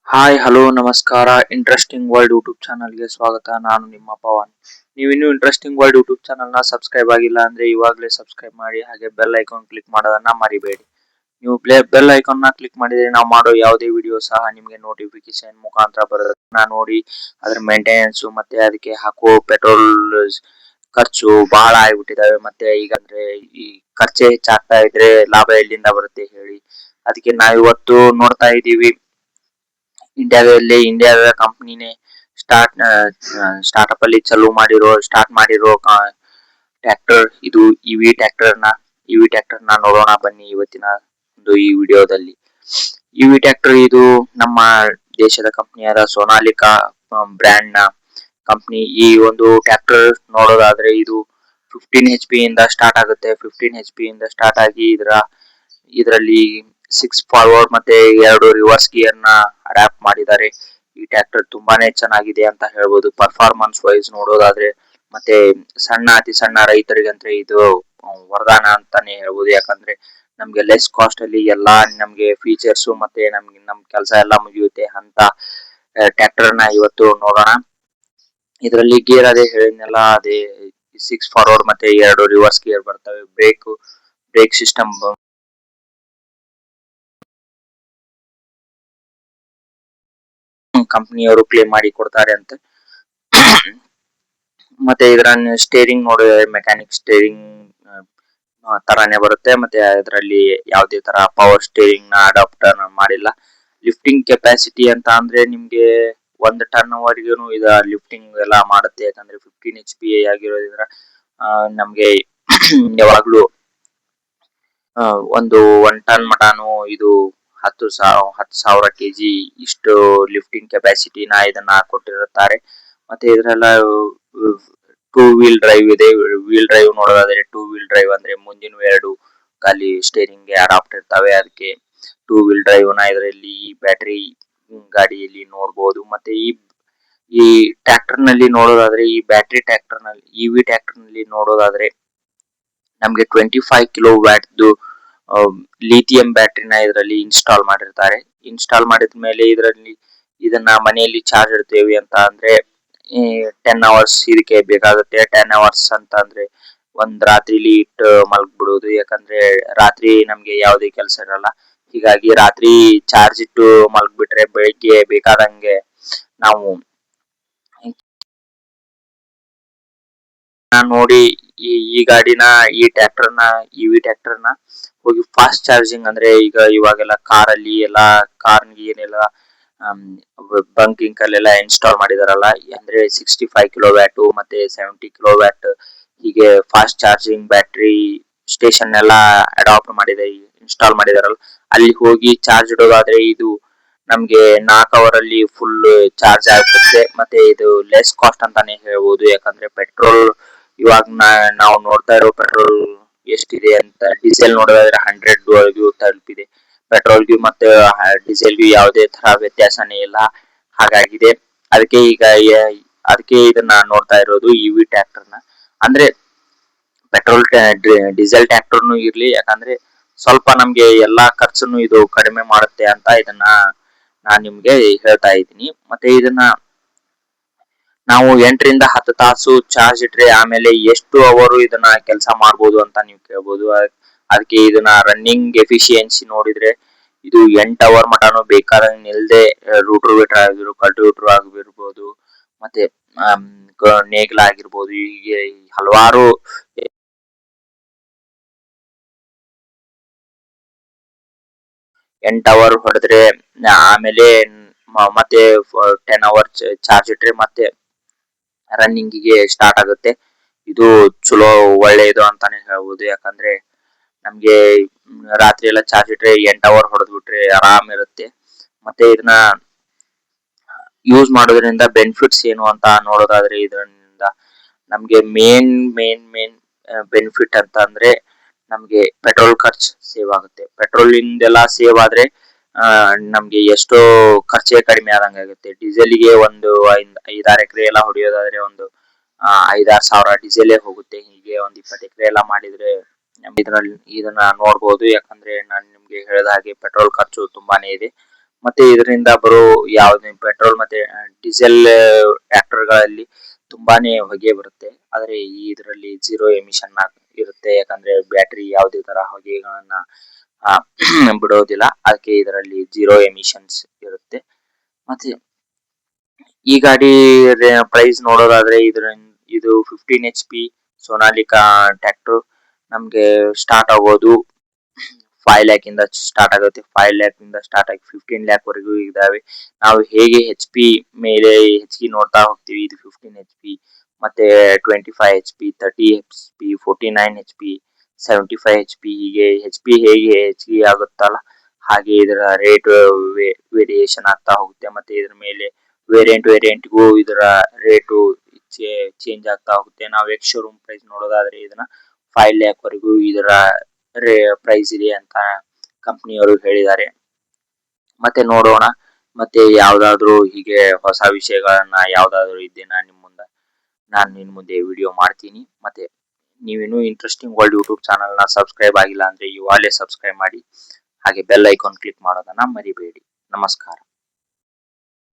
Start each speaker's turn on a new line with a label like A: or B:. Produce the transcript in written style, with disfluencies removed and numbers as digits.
A: Hi hello ನಮಸ್ಕಾರ. Interesting world YouTube ಚಾನಲ್ಗೆ ಸ್ವಾಗತ. ನಾನು ನಿಮ್ಮ ಪವನ್. ನೀವಿನ್ನೂ ಇಂಟ್ರೆಸ್ಟಿಂಗ್ ವರ್ಲ್ಡ್ ಯೂಟ್ಯೂಬ್ ಚಾನಲ್ನ ಸಬ್ಸ್ಕ್ರೈಬ್ ಆಗಿಲ್ಲ ಅಂದ್ರೆ ಇವಾಗಲೇ ಸಬ್ಸ್ಕ್ರೈಬ್ ಮಾಡಿ, ಹಾಗೆ ಬೆಲ್ ಐಕಾನ್ ಕ್ಲಿಕ್ ಮಾಡೋದನ್ನ ಮರಿಬೇಡಿ. ನೀವು ಬೆಲ್ ಐಕಾನ್ನ ಕ್ಲಿಕ್ ಮಾಡಿದ್ರೆ ನಾವು ಮಾಡೋ ಯಾವುದೇ ವಿಡಿಯೋ ಸಹ ನಿಮಗೆ ನೋಟಿಫಿಕೇಶನ್ ಮುಖಾಂತರ ಬರೋದನ್ನ ನೋಡಿ ಅದ್ರ ಮೇಂಟೆನೆನ್ಸ್ ಮತ್ತೆ ಅದಕ್ಕೆ ಹಾಕೋ ಪೆಟ್ರೋಲ್ ಖರ್ಚು ಬಹಳ ಆಗ್ಬಿಟ್ಟಿದಾವೆ. ಮತ್ತೆ ಈಗ ಅಂದ್ರೆ ಈ ಖರ್ಚೆ ಹೆಚ್ಚಾಗ್ತಾ ಇದ್ರೆ ಲಾಭ ಎಲ್ಲಿಂದ ಬರುತ್ತೆ ಹೇಳಿ. ಅದಕ್ಕೆ ನಾವಿವತ್ತು ನೋಡ್ತಾ ಇದೀವಿ, ಇಂಡಿಯಾದ ಕಂಪನಿನೇ ಸ್ಟಾರ್ಟ್ಅಪ್ ಅಲ್ಲಿ ಸ್ಟಾರ್ಟ್ ಮಾಡಿರೋ ಟ್ರ್ಯಾಕ್ಟರ್ ಇದು ಇವಿ ಟ್ರ್ಯಾಕ್ಟರ್ ನೋಡೋಣ ಬನ್ನಿ ಇವತ್ತಿನ ಈ ವಿಡಿಯೋದಲ್ಲಿ. ಇವಿ ಟ್ರ್ಯಾಕ್ಟರ್ ಇದು ನಮ್ಮ ದೇಶದ ಕಂಪನಿಯಾದ ಸೋನಾಲಿಕಾ ಬ್ರ್ಯಾಂಡ್ ನ ಕಂಪನಿ. ಈ ಒಂದು ಟ್ರ್ಯಾಕ್ಟರ್ ನೋಡೋದಾದ್ರೆ ಇದು 15 HP ಇಂದ ಸ್ಟಾರ್ಟ್ ಆಗುತ್ತೆ. 15 HP ಇಂದ ಸ್ಟಾರ್ಟ್ ಆಗಿ ಇದರಲ್ಲಿ 6 ಫಾರ್ವರ್ಡ್ ಮತ್ತೆ 2 ರಿವರ್ಸ್ ಗಿಯರ್ ನ ಅಡ್ಯಾಪ್ಟ್ ಮಾಡಿದ್ದಾರೆ. ಈ ಟ್ರ್ಯಾಕ್ಟರ್ ತುಂಬಾನೇ ಚೆನ್ನಾಗಿದೆ ಅಂತ ಹೇಳ್ಬೋದು ಪರ್ಫಾರ್ಮೆನ್ಸ್ ವೈಸ್ ನೋಡೋದಾದ್ರೆ. ಮತ್ತೆ ಅತಿ ಸಣ್ಣ ರೈತರಿಗಂದ್ರೆ ಇದು ವರದಾನ ಅಂತಾನೆ ಹೇಳ್ಬೋದು. ಯಾಕಂದ್ರೆ ನಮ್ಗೆ ಲೆಸ್ ಕಾಸ್ಟ್ ಅಲ್ಲಿ ಎಲ್ಲಾ ನಮ್ಗೆ ಫೀಚರ್ಸ್ ಮತ್ತೆ ನಮ್ ಕೆಲಸ ಎಲ್ಲ ಮುಗಿಯುತ್ತೆ ಅಂತ ಟ್ರ್ಯಾಕ್ಟರ್ ನ ಇವತ್ತು ನೋಡೋಣ. ಇದರಲ್ಲಿ ಗೇರ್ ಅದೇ ಹೇಳಿದ್ನಲ್ಲ, ಅದೇ 6 ಫಾರ್ವರ್ಡ್ ಮತ್ತೆ 2 ರಿವರ್ಸ್ ಗೇರ್ ಬರ್ತವೆ. ಬ್ರೇಕ್ ಸಿಸ್ಟಮ್ ಕಂಪನಿಯವರು ಕ್ಲೇಮ್ ಮಾಡಿ ಕೊಡ್ತಾರೆ ಅಂತ. ಮತ್ತೆ ಇದರ ಸ್ಟೇರಿಂಗ್ ನೋಡಿದ್ರೆ ಮೆಕ್ಯಾನಿಕ್ ಸ್ಟೇರಿಂಗ್ ತರಾನೇ ಬರುತ್ತೆ. ಮತ್ತೆ ಇದರಲ್ಲಿ ಯಾವುದೇ ತರ ಪವರ್ ಸ್ಟೇರಿಂಗ್ ನ ಅಡಾಪ್ಟರ್ ಮಾಡಿಲ್ಲ. ಲಿಫ್ಟಿಂಗ್ ಕೆಪಾಸಿಟಿ ಅಂತ ಅಂದ್ರೆ ನಿಮ್ಗೆ 1 ಟನ್ ವರೆಗೂ ಇದ ಲಿಫ್ಟಿಂಗ್ ಎಲ್ಲ ಮಾಡುತ್ತೆ. ಯಾಕಂದ್ರೆ 15 HP ಆಗಿರೋದ್ರಿಂದ ನಮ್ಗೆ ಯಾವಾಗ್ಲೂ ಒಂದು 1 ಟನ್ ಮಟಾನು ಇದು 10,000 kg ಇಷ್ಟು ಲಿಫ್ಟಿಂಗ್ ಕೆಪಾಸಿಟಿನ ಇದನ್ನ ಕೊಟ್ಟಿರುತ್ತಾರೆ. ಮತ್ತೆ ಇದರೆಲ್ಲ ಟೂ ವೀಲ್ ಡ್ರೈವ್ ಇದೆ. ವೀಲ್ ಡ್ರೈವ್ ನೋಡೋದಾದ್ರೆ ಟೂ ವೀಲ್ ಡ್ರೈವ್ ಅಂದ್ರೆ ಮುಂದಿನ 2 ಗಾಲಿ ಸ್ಟೇರಿಂಗ್ ಗೆ ಅಡಾಪ್ಟ್ ಇರ್ತವೆ. ಅದಕ್ಕೆ ಟೂ ವೀಲ್ ಡ್ರೈವ್ ನ ಇದರಲ್ಲಿ ಈ ಬ್ಯಾಟರಿ ಗಾಡಿಯಲ್ಲಿ ನೋಡಬಹುದು. ಮತ್ತೆ ಈ ಟ್ರ್ಯಾಕ್ಟರ್ ನಲ್ಲಿ ನೋಡೋದಾದ್ರೆ, ಈ ಬ್ಯಾಟರಿ ಟ್ರ್ಯಾಕ್ಟರ್ ನಲ್ಲಿ ಇವಿ ಟ್ರ್ಯಾಕ್ಟರ್ ನಲ್ಲಿ ನೋಡೋದಾದ್ರೆ ನಮ್ಗೆ 25 ಕಿಲೋ ವ್ಯಾಟ್ ಲಿಥಿಯಂ ಬ್ಯಾಟರಿನ ಇದರಲ್ಲಿ ಇನ್ಸ್ಟಾಲ್ ಮಾಡಿರ್ತಾರೆ. ಇನ್ಸ್ಟಾಲ್ ಮಾಡಿದ ಮೇಲೆ ಇದನ್ನ ಮನೆಯಲ್ಲಿ ಚಾರ್ಜ್ ಇಡ್ತೇವೆ ಅಂತ ಅಂದ್ರೆ 10 ಅವರ್ಸ್ ಇದಕ್ಕೆ ಬೇಕಾಗುತ್ತೆ. 10 ಅವರ್ಸ್ ಅಂತ ಅಂದ್ರೆ ಒಂದ್ ರಾತ್ರಿಲಿ ಇಟ್ಟು ಮಲ್ಗ್ ಬಿಡೋದು. ಯಾಕಂದ್ರೆ ರಾತ್ರಿ ನಮ್ಗೆ ಯಾವುದೇ ಕೆಲಸ ಇರಲ್ಲ. ಹೀಗಾಗಿ ರಾತ್ರಿ ಚಾರ್ಜ್ ಇಟ್ಟು ಮಲ್ಗ್ ಬಿಟ್ರೆ ಬೆಳಿಗ್ಗೆ ಬೇಕಾದಂಗೆ ನಾವು ನೋಡಿ ಈ ಗಾಡಿನ ಈ ಇವಿ ಟ್ರ್ಯಾಕ್ಟರ್ ನ ಹೋಗಿ ಫಾಸ್ಟ್ ಚಾರ್ಜಿಂಗ್ ಅಂದ್ರೆ ಇವಾಗೆಲ್ಲ ಕಾರಲ್ಲಿ ಎಲ್ಲ ಏನೆಲ್ಲ ಬಂಕಿಂಗ್ ಅಲ್ಲೆಲ್ಲ ಇನ್ಸ್ಟಾಲ್ ಮಾಡಿದಾರಲ್ಲ, ಅಂದ್ರೆ 65 ಕಿಲೋ ವ್ಯಾಟ್ ಮತ್ತೆ 70 ಕಿಲೋ ವ್ಯಾಟ್ ಹೀಗೆ ಫಾಸ್ಟ್ ಚಾರ್ಜಿಂಗ್ ಬ್ಯಾಟರಿ ಸ್ಟೇಷನ್ ಎಲ್ಲ ಇನ್ಸ್ಟಾಲ್ ಮಾಡಿದಾರಲ್ಲ, ಅಲ್ಲಿ ಹೋಗಿ ಚಾರ್ಜ್ ಇಡೋದಾದ್ರೆ ಇದು ನಮ್ಗೆ 4 ಅವರ್ ಅಲ್ಲಿ ಫುಲ್ ಚಾರ್ಜ್ ಆಗುತ್ತೆ. ಮತ್ತೆ ಇದು ಲೆಸ್ ಕಾಸ್ಟ್ ಅಂತಾನೆ ಹೇಳ್ಬೋದು. ಯಾಕಂದ್ರೆ ಪೆಟ್ರೋಲ್ ಇವಾಗ ನಾವು ನೋಡ್ತಾ ಇರೋ ಪೆಟ್ರೋಲ್ ಎಷ್ಟಿದೆ ಅಂತ, ಡೀಸೆಲ್ ನೋಡೋದಾದ್ರೆ 100 ವರೆಗೂ ತಲುಪಿದೆ. ಪೆಟ್ರೋಲ್ಗೂ ಮತ್ತೆ ಡೀಸೆಲ್ಗೂ ಯಾವುದೇ ತರ ವ್ಯತ್ಯಾಸನೇ ಇಲ್ಲ ಹಾಗಾಗಿದೆ. ಅದಕ್ಕೆ ಇದನ್ನ ನೋಡ್ತಾ ಇರೋದು ಇವಿ ಟ್ರ್ಯಾಕ್ಟರ್ ನ. ಅಂದ್ರೆ ಪೆಟ್ರೋಲ್ ಡೀಸೆಲ್ ಟ್ರ್ಯಾಕ್ಟರ್ನು ಇರ್ಲಿ, ಯಾಕಂದ್ರೆ ಸ್ವಲ್ಪ ನಮ್ಗೆ ಎಲ್ಲಾ ಖರ್ಚನ್ನು ಇದು ಕಡಿಮೆ ಮಾಡುತ್ತೆ ಅಂತ ಇದನ್ನ ನಾನ್ ನಿಮ್ಗೆ ಹೇಳ್ತಾ ಇದ್ದೀನಿ. ಮತ್ತೆ ಇದನ್ನ ನಾವು 8 ರಿಂದ 10 ತಾಸು ಚಾರ್ಜ್ ಇಟ್ರೆ ಆಮೇಲೆ ಎಷ್ಟು ಅವರು ಇದನ್ನ ಕೆಲಸ ಮಾಡಬಹುದು ಅಂತ ನೀವು ಕೇಳಬಹುದು. ಅದಕ್ಕೆ ಇದನ್ನ ರನ್ನಿಂಗ್ ಎಫಿಷಿಯನ್ಸಿ ನೋಡಿದ್ರೆ ಇದು 8 ಅವರ್ ಮಟಾನು ಬೇಕಾದಂಗೆ ನಿಲ್ದೆ ರೂಟರ್ ಕಲ್ಟಿವೇಟರ್ ಆಗಿರ್ಬೋದು ಮತ್ತೆ ನೇಗಿಲ ಆಗಿರ್ಬೋದು, ಹೀಗೆ ಹಲವಾರು 8 ಅವರ್ ಹೊಡೆದ್ರೆ ಆಮೇಲೆ ಮತ್ತೆ 10 ಅವರ್ ಚಾರ್ಜ್ ಇಟ್ರೆ ಮತ್ತೆ ರನ್ನಿಂಗ್ ಗೆ ಸ್ಟಾರ್ಟ್ ಆಗುತ್ತೆ. ಇದು ಚಲೋ ಒಳ್ಳೆಯದು ಅಂತಾನೆ ಹೇಳ್ಬೋದು. ಯಾಕಂದ್ರೆ ನಮ್ಗೆ ರಾತ್ರಿ ಎಲ್ಲ ಚಾರ್ಜ್ ಇಟ್ರೆ 8 ಅವರ್ ಹೊಡೆದ್ಬಿಟ್ರೆ ಆರಾಮ್ ಇರುತ್ತೆ. ಮತ್ತೆ ಇದನ್ನ ಯೂಸ್ ಮಾಡೋದ್ರಿಂದ ಬೆನಿಫಿಟ್ಸ್ ಏನು ಅಂತ ನೋಡೋದಾದ್ರೆ, ಇದರಿಂದ ನಮ್ಗೆ ಮೇನ್ ಬೆನಿಫಿಟ್ ಅಂತ ಅಂದ್ರೆ ನಮ್ಗೆ ಪೆಟ್ರೋಲ್ ಖರ್ಚು ಸೇವ್ ಆಗುತ್ತೆ. ಪೆಟ್ರೋಲ್ ಇಂದೆಲ್ಲ ಸೇವ್ ಆದ್ರೆ ನಮ್ಗೆ ಎಷ್ಟೋ ಖರ್ಚೆ ಕಡಿಮೆ ಆದಂಗೆ ಆಗುತ್ತೆ. ಡೀಸೆಲ್ಗೆ ಒಂದು 5-6 ಎಕರೆ ಎಲ್ಲ ಹೊಡೆಯೋದಾದ್ರೆ ಒಂದು 5-6 ಸಾವಿರ ಡೀಸೆಲ್ ಹೋಗುತ್ತೆ. ಹೀಗೆ ಒಂದು 20 ಎಕರೆ ಎಲ್ಲ ಮಾಡಿದ್ರೆ ಇದನ್ನ ನೋಡ್ಬೋದು. ಯಾಕಂದ್ರೆ ನಾನು ನಿಮ್ಗೆ ಹೇಳಿದ ಹಾಗೆ ಪೆಟ್ರೋಲ್ ಖರ್ಚು ತುಂಬಾನೇ ಇದೆ. ಮತ್ತೆ ಇದರಿಂದ ಬರೋ ಯಾವುದೇ ಪೆಟ್ರೋಲ್ ಮತ್ತೆ ಡೀಸೆಲ್ ಟ್ರ್ಯಾಕ್ಟರ್ಗಳಲ್ಲಿ ತುಂಬಾನೇ ಹೊಗೆ ಬರುತ್ತೆ. ಆದರೆ ಈ ಇದರಲ್ಲಿ ಜೀರೋ ಎಮಿಷನ್ ಇರುತ್ತೆ, ಯಾಕಂದ್ರೆ ಬ್ಯಾಟರಿ ಯಾವುದೇ ತರ ಹೊಗೆಗಳನ್ನ ಆ, ಬಿಡೋದಿಲ್ಲ. ಅದಕ್ಕೆ ಇದರಲ್ಲಿ ಜೀರೋ ಎಮಿಷನ್ಸ್ ಇರುತ್ತೆ. ಮತ್ತೆ ಈ ಗಾಡಿ ಪ್ರೈಸ್ ನೋಡೋದಾದ್ರೆ ಇದು 15 HP ಸೋನಾಲಿಕಾ ಟ್ರ್ಯಾಕ್ಟರ್ ನಮ್ಗೆ ಸ್ಟಾರ್ಟ್ ಆಗೋದು 5 lakh ಇಂದ ಸ್ಟಾರ್ಟ್ ಆಗುತ್ತೆ. 5 lakh ಇಂದ ಸ್ಟಾರ್ಟ್ ಆಗಿ 15 lakh ವರೆಗೂ ಇದಾವೆ. ನಾವು ಹೇಗೆ HP ಮೇಲೆ ಹೆಚ್ಚಿಗೆ ನೋಡ್ತಾ ಹೋಗ್ತೀವಿ, ಇದು 15 HP ಮತ್ತೆ 25 HP 30 HP 49 HP 75 HP ಹೀಗೆ HP ಹೇಗೆ ಹೆಚ್ಚಿಗೆ ಆಗುತ್ತಲ್ಲ ಹಾಗೆ ಇದರ ರೇಟ್ ವೇರಿಯೇಷನ್ ಆಗ್ತಾ ಹೋಗುತ್ತೆ. ಮತ್ತೆ ಇದರ ಮೇಲೆ ವೇರಿಯಂಟ್ಗೂ ಇದರ ರೇಟು ಚೇಂಜ್ ಆಗ್ತಾ ಹೋಗುತ್ತೆ. ನಾವು ಎಕ್ಸ್ ಶೋರೂಮ್ ಪ್ರೈಸ್ ನೋಡೋದಾದ್ರೆ ಇದನ್ನ 5 lakh ವರೆಗೂ ಇದರ ಪ್ರೈಸ್ ಇದೆ ಅಂತ ಕಂಪನಿಯವರು ಹೇಳಿದ್ದಾರೆ. ಮತ್ತೆ ನೋಡೋಣ, ಮತ್ತೆ ಯಾವ್ದಾದ್ರು ಹೀಗೆ ಹೊಸ ವಿಷಯಗಳನ್ನ ಯಾವ್ದಾದ್ರು ಇದ್ದೇ ನಾನು ನಿಮ್ ಮುಂದೆ ವಿಡಿಯೋ ಮಾಡ್ತೀನಿ. ಮತ್ತೆ ನೀವಿನ್ನೂ ಇಂಟ್ರೆಸ್ಟಿಂಗ್ ವರ್ಲ್ಡ್ ಯೂಟ್ಯೂಬ್ ಚಾನಲ್ ನ ಸಬ್ಸ್ಕ್ರೈಬ್ ಆಗಿಲ್ಲ ಅಂದ್ರೆ ಇವಾಗಲೇ ಸಬ್ಸ್ಕ್ರೈಬ್ ಮಾಡಿ, ಹಾಗೆ ಬೆಲ್ ಐಕಾನ್ ಕ್ಲಿಕ್ ಮಾಡೋದನ್ನ ಮರಿಬೇಡಿ. ನಮಸ್ಕಾರ.